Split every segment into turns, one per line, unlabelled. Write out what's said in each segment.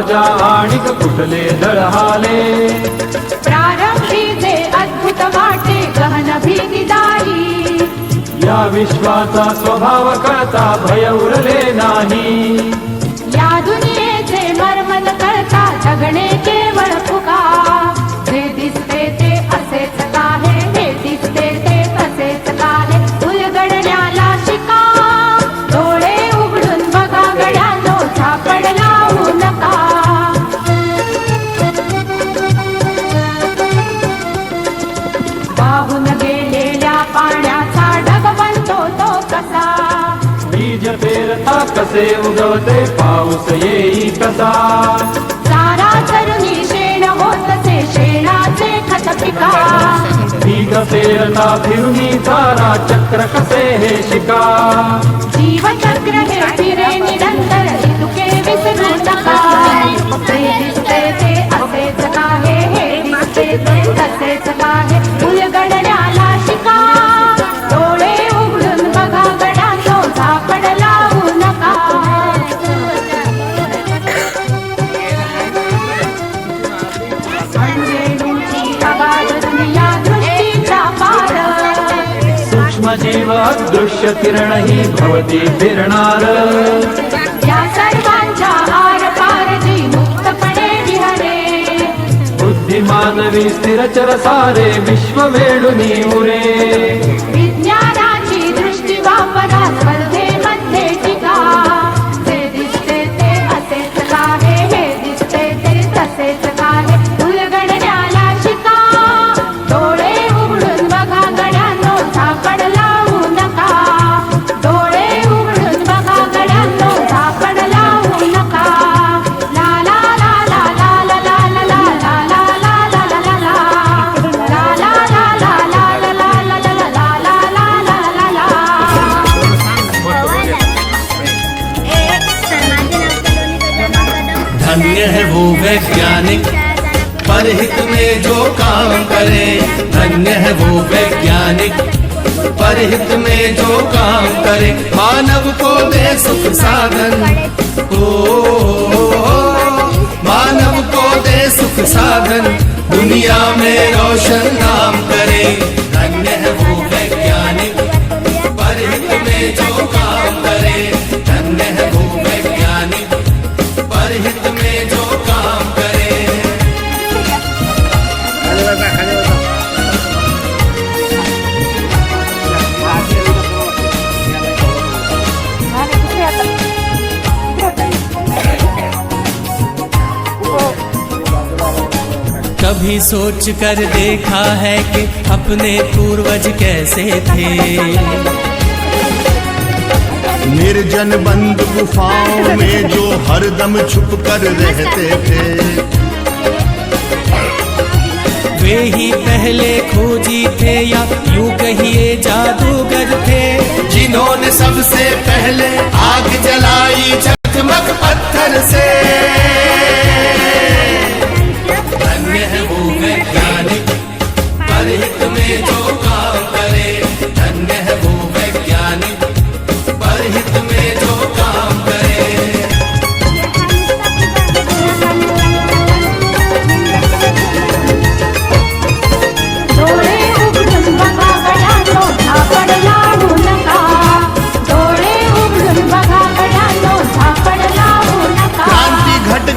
राजा आणिक कुठले दळहाले.
प्रारंभी जे अद्भुत वाटे गहन भीतीदारी,
या विश्वाचा स्वभाव कळता भय उरले नाही.
या दुनियेचे मर्मन कळता जगणे केवळ फुका. जे दिसते ते असेच काहे, हे दिसते ते तसेच काहे, उलगडण्याला शिका. डोळे उघडून बघा गड्यानो, झापड लावू नका. वाहून गेलेल्या पाण्याचा ढग बनतो तो कसा.
बीज पेरता कसे उगवते पाऊस येई कसा.
सारा तरुणी शेण होतसे शेणाचे खत पिका.
बीज पेरता फिरुनी सारा चक्र कसे हे शिका.
जीवचक्र हे फिरे निरंतर, तुके विसरू नका. जे दिसते ते असेच काहे, हे दिसते ते तसेच काहे, उलगडण्याला शिका. डोळे उघडून बघा गड्यानो, झापड लावू नका. अंधेरीची अगाध दुनिया दृष्टीचा पार.
सूक्ष्म जीव दृश्य किरण ही भवती फिरणार.
या सर्वांच्या आर पार जी मुक्तपणे विहरे.
बुद्धिमानवी स्थिरचर सारे विश्व वेडुनी उरे.
विज्ञानाची दृष्टी वापरा स्पर्धेमध्ये टिका. जे दिसते ते असेच काहे, हे दिसते ते तसेच काहे, उलगडण्याला शिका. डोळे उघडून बघा गड्यानो, झापड लावू नका. डोळे उघडून बघा गड्यानो, झापड लावू नका. ला ला ला ला ला ला ला ला ला ला ला ला ला ला ला ला. ला ला ला ला ला ला ला ला ला ला ला ला ला ला ला.
धन्य है वो वैज्ञानिक परहित में जो काम करे. धन्य है वो वैज्ञानिक परहित में जो काम करे. मानव को दे सुख साधन, मानव को दे सुख साधन, दुनिया में रोशन नाम करे. धन्य है वो वैज्ञानिक परहित में जो काम करे. धन्य है वो वैज्ञानिक परहित में जो काम करे. कभी सोच कर देखा है कि अपने पूर्वज कैसे थे.
निर्जन बंद गुफाओं में जो हरदम छुप कर रहते थे.
वे ही पहले खोजी थे या यूं कहिए जादूगर थे. जिन्होंने सबसे पहले आग जलाई चकमक पत्थर से. धन्य है वो वैज्ञानिक परहित में जो काम करे. धन्य है वो वैज्ञानिक परहित में जो काम करे.
डोळे उघडून बघा गड्यानो, झापड लावू नका. डोळे उघडून बघा गड्यानो, झापड लावू नका.
क्रांती घट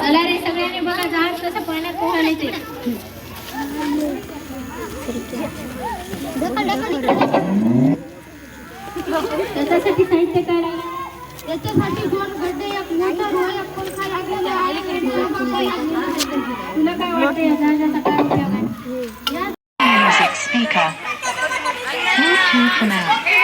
चला रे सगळ्यांनी बघा झाड कसं पाण्यात पोहायला ते त्याच्यासाठी साहित्य काय लागेल त्याच्यासाठी 2 गड्डे एक मोटर व एक पंखा लागलेला आहे तुला काय वाटतं या झाडाचा काय उपयोग आहे
Music speaker. Bluetooth now.